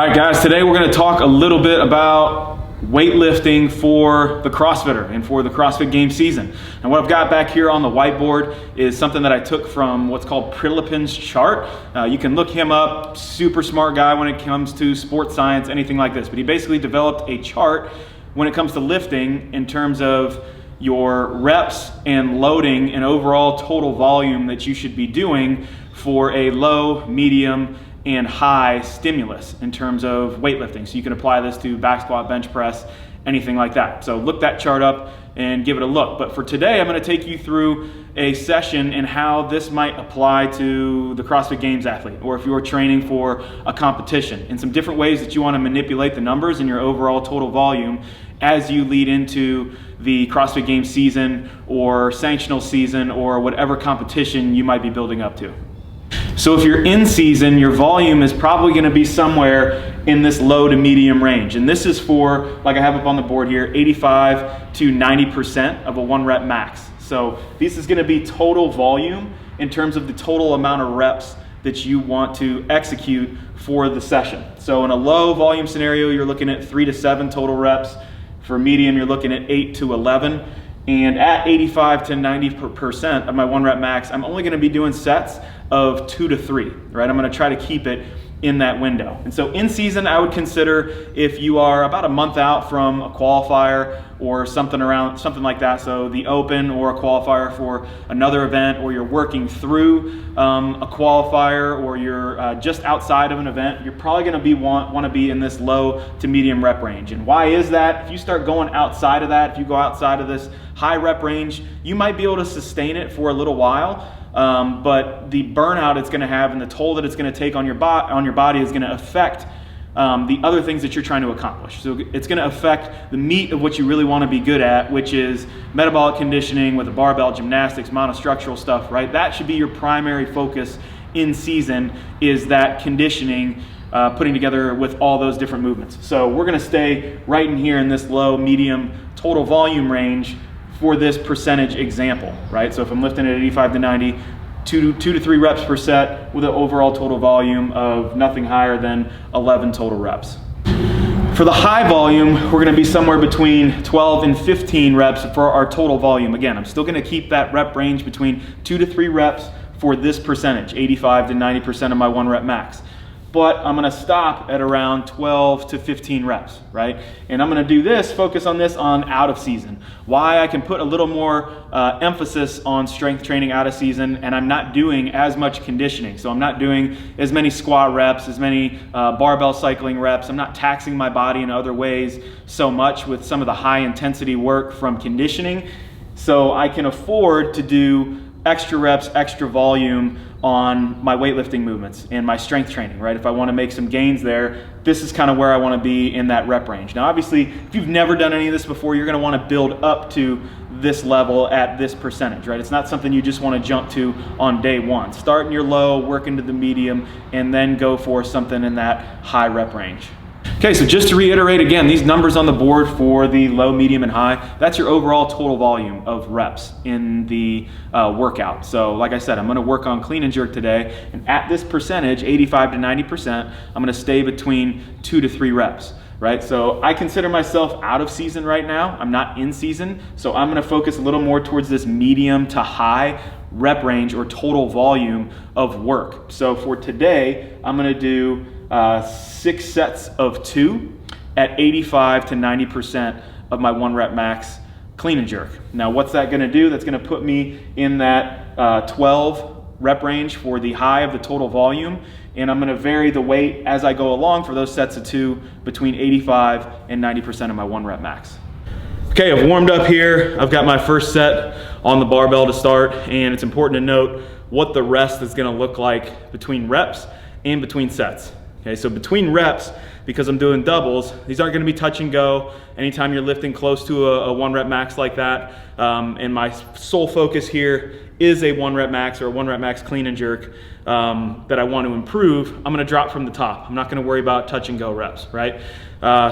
right, guys, today we're going to talk a little bit about weightlifting for the CrossFitter and for the CrossFit game season. And what I've got back here on the whiteboard is something that I took from what's called Prilipin's chart. You can look him up, super smart guy when it comes to sports science, anything like this. But he basically developed a chart when it comes to lifting in terms of your reps and loading and overall total volume that you should be doing for a low, medium, and high stimulus in terms of weightlifting. So you can apply this to back squat, bench press, anything like that. So look that chart up and give it a look. But for today, I'm going to take you through a session and how this might apply to the CrossFit Games athlete, or if you're training for a competition, and some different ways that you want to manipulate the numbers in your overall total volume as you lead into the CrossFit Games season or sanctional season or whatever competition you might be building up to. So if you're in season, your volume is probably going to be somewhere in this low to medium range. And this is for, like I have up on the board here, 85 to 90% of a 1 rep max. So this is going to be total volume in terms of the total amount of reps that you want to execute for the session. So in a low volume scenario, you're looking at 3 to 7 total reps. For medium, you're looking at 8 to 11. And at 85 to 90% of my 1 rep max, I'm only going to be doing sets of 2 to 3, right? I'm going to try to keep it in that window. And so in season, I would consider if you are about a month out from a qualifier or something like that, so the open or a qualifier for another event, or you're working through a qualifier, or you're just outside of an event, you're probably going to want to be in this low to medium rep range. And why is that? If you start going outside of that, if you go outside of this high rep range, you might be able to sustain it for a little while. But the burnout it's going to have and the toll that it's going to take on your body is going to affect the other things that you're trying to accomplish. So it's going to affect the meat of what you really want to be good at, which is metabolic conditioning with a barbell, gymnastics, monostructural stuff, right? That should be your primary focus in season, is that conditioning, putting together with all those different movements. So we're going to stay right in here in this low, medium total volume range for this percentage example, right? So if I'm lifting at 85 to 90, 2 to 3 reps per set with an overall total volume of nothing higher than 11 total reps. For the high volume, we're gonna be somewhere between 12 and 15 reps for our total volume. Again, I'm still gonna keep that rep range between 2 to 3 reps for this percentage, 85 to 90% of my 1 rep max. But I'm gonna stop at around 12 to 15 reps, right? And I'm gonna do this, focus on this on out of season. Why? I can put a little more emphasis on strength training out of season, and I'm not doing as much conditioning. So I'm not doing as many squat reps, as many barbell cycling reps. I'm not taxing my body in other ways so much with some of the high intensity work from conditioning. So I can afford to do extra reps, extra volume on my weightlifting movements and my strength training, right? If I want to make some gains there, this is kind of where I want to be in that rep range. Now, obviously, if you've never done any of this before, you're going to want to build up to this level at this percentage, right? It's not something you just want to jump to on day one. Start in your low, work into the medium, and then go for something in that high rep range. Okay, so just to reiterate again, these numbers on the board for the low, medium, and high, that's your overall total volume of reps in the workout. So like I said, I'm gonna work on clean and jerk today, and at this percentage, 85 to 90%, I'm gonna stay between 2 to 3 reps, right? So I consider myself out of season right now. I'm not in season, so I'm gonna focus a little more towards this medium to high rep range or total volume of work. So for today, I'm gonna do 6 sets of 2 at 85 to 90% of my 1 rep max clean and jerk. Now what's that gonna do? That's gonna put me in that 12 rep range for the high of the total volume, and I'm gonna vary the weight as I go along for those sets of 2 between 85 and 90% of my 1 rep max. Okay, I've warmed up here. I've got my first set on the barbell to start, and it's important to note what the rest is gonna look like between reps and between sets. Okay, so between reps, because I'm doing doubles, these aren't gonna be touch and go. Anytime you're lifting close to a 1 rep max like that, and my sole focus here is a 1 rep max or a 1 rep max clean and jerk that I want to improve, I'm gonna drop from the top. I'm not gonna worry about touch and go reps, right?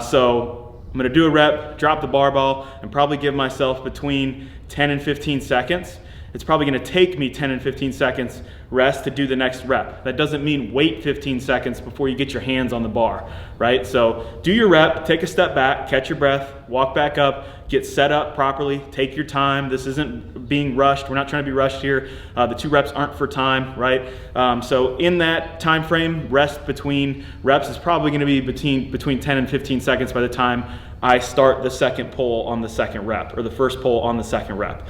So I'm gonna do a rep, drop the barbell, and probably give myself between 10 and 15 seconds. it's probably going to take me 10 and 15 seconds rest to do the next rep. That doesn't mean wait 15 seconds before you get your hands on the bar, right? So do your rep, take a step back, catch your breath, walk back up, get set up properly, take your time. This isn't being rushed. We're not trying to be rushed here. The 2 reps aren't for time, right? So in that time frame, rest between reps is probably going to be between 10 and 15 seconds by the time I start the second pull on the second rep, or the first pull on the second rep.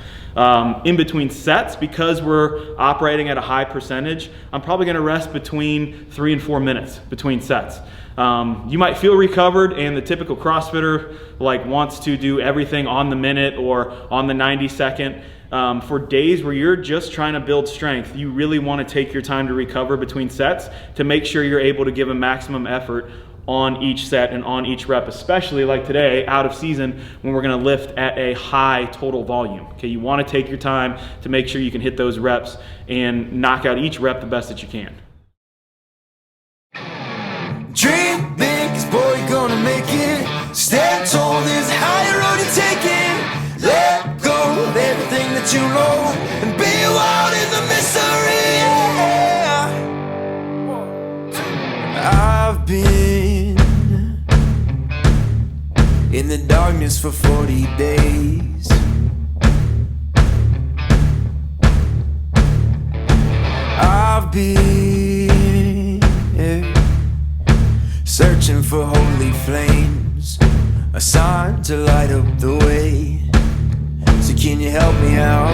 In between sets, because we're operating at a high percentage, I'm probably going to rest between 3 and 4 minutes between sets. You might feel recovered, and the typical CrossFitter wants to do everything on the minute or on the 90-second. For days where you're just trying to build strength, you really want to take your time to recover between sets to make sure you're able to give a maximum effort on each set and on each rep, especially like today, out of season, when we're going to lift at a high total volume. Okay, you want to take your time to make sure you can hit those reps and knock out each rep the best that you can. Dream big, 'cause boy, you're gonna make it. Stand tall, there's a higher road you're taking. Let go of everything that you know and be wild in the mystery. Yeah. I've been in the darkness for 40 days. I've been searching for holy flames, a sign to light up the way. So can you help me out?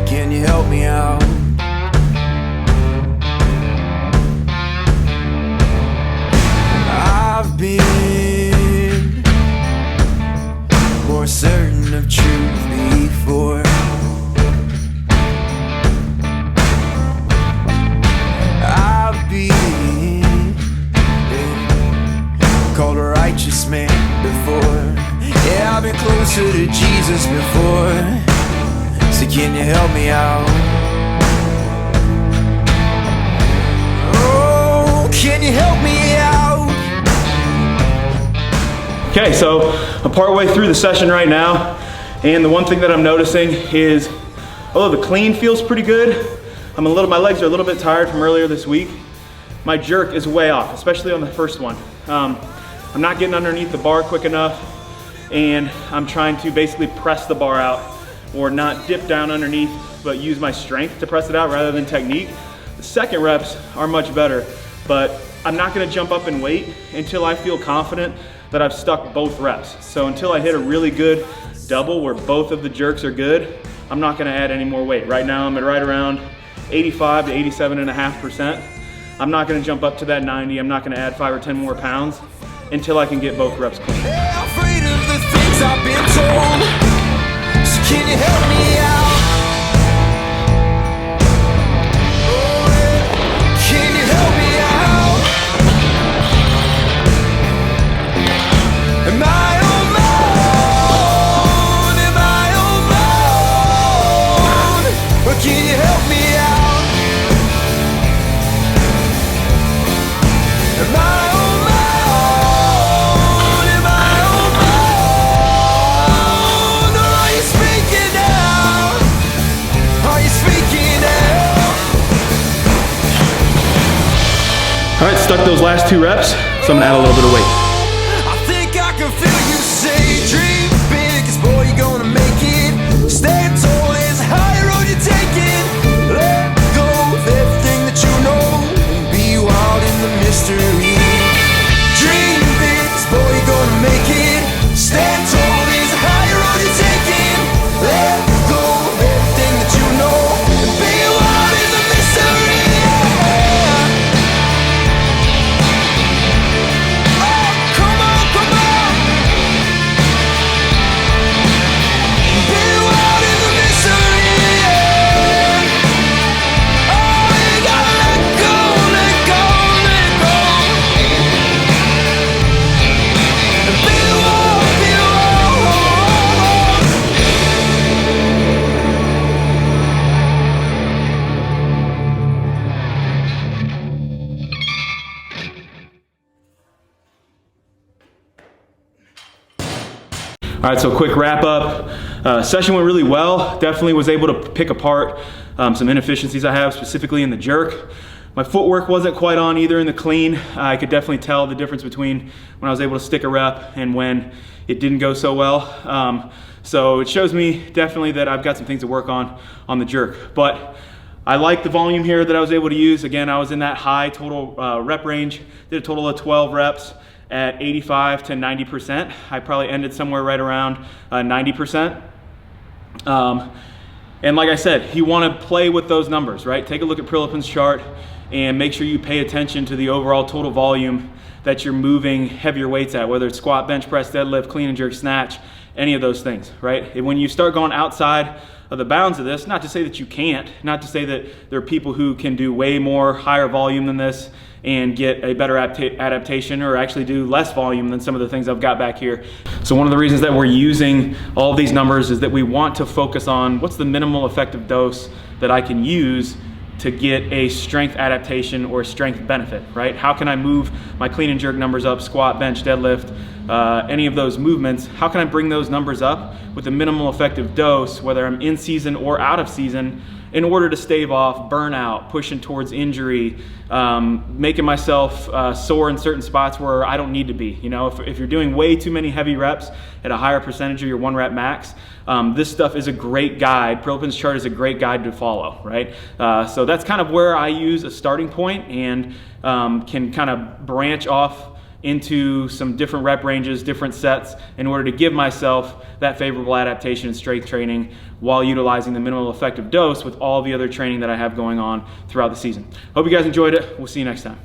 Can you help me out? I've been more certain of truth before. I've been called a righteous man before. Yeah, I've been closer to Jesus before. So can you help me out? Oh, can you help me out? Okay, so I'm partway through the session right now, and the one thing that I'm noticing is, although the clean feels pretty good, my legs are a little bit tired from earlier this week. My jerk is way off, especially on the first one. I'm not getting underneath the bar quick enough, and I'm trying to basically press the bar out, or not dip down underneath, but use my strength to press it out rather than technique. The second reps are much better, but I'm not gonna jump up and wait until I feel confident that I've stuck both reps. So until I hit a really good double where both of the jerks are good, I'm not gonna add any more weight. Right now I'm at right around 85 to 87.5%. I'm not gonna jump up to that 90. I'm not gonna add 5 or 10 more pounds until I can get both reps clean. I'm afraid of the things I've been told. So can you help me out? Oh, yeah. Can you help me out? Am I on my own? Am I on my own? Or can you help me out? Am I on my own? Am I on my own? Or are you speaking out? Are you speaking out? All right, stuck those last 2 reps, so I'm gonna add a little bit of weight. I think I can feel you say, dream big, 'cause boy, you're gonna make it. Stand tall, there's a higher road you're taking. Let go of everything that you know and be wild in the mystery. Dream big, 'cause boy, you're gonna make it. Stand tall, there's a higher road you're taking. Let go of everything that you know and be wild in the mystery. Yeah. All right, so quick wrap up. Session went really well. Definitely was able to pick apart some inefficiencies I have, specifically in the jerk. My footwork wasn't quite on either in the clean. I could definitely tell the difference between when I was able to stick a rep and when it didn't go so well. So it shows me definitely that I've got some things to work on the jerk. But I like the volume here that I was able to use. Again, I was in that high total rep range. Did a total of 12 reps at 85 to 90%. I probably ended somewhere right around 90%. And like I said, you want to play with those numbers, right? Take a look at Prilipin's chart and make sure you pay attention to the overall total volume that you're moving heavier weights at, whether it's squat, bench press, deadlift, clean and jerk, snatch, any of those things, right? And when you start going outside of the bounds of this, not to say that you can't, not to say that there are people who can do way more higher volume than this and get a better adaptation, or actually do less volume than some of the things I've got back here. So one of the reasons that we're using all of these numbers is that we want to focus on what's the minimal effective dose that I can use to get a strength adaptation or a strength benefit, right? How can I move my clean and jerk numbers up, squat, bench, deadlift, any of those movements? How can I bring those numbers up with a minimal effective dose, whether I'm in season or out of season, in order to stave off burnout, pushing towards injury, making myself sore in certain spots where I don't need to be. You know, if you're doing way too many heavy reps at a higher percentage of your 1 rep max, this stuff is a great guide. Prilipin's chart is a great guide to follow, right? So that's kind of where I use a starting point and can kind of branch off into some different rep ranges, different sets, in order to give myself that favorable adaptation and strength training while utilizing the minimal effective dose with all the other training that I have going on throughout the season. Hope you guys enjoyed it. We'll see you next time.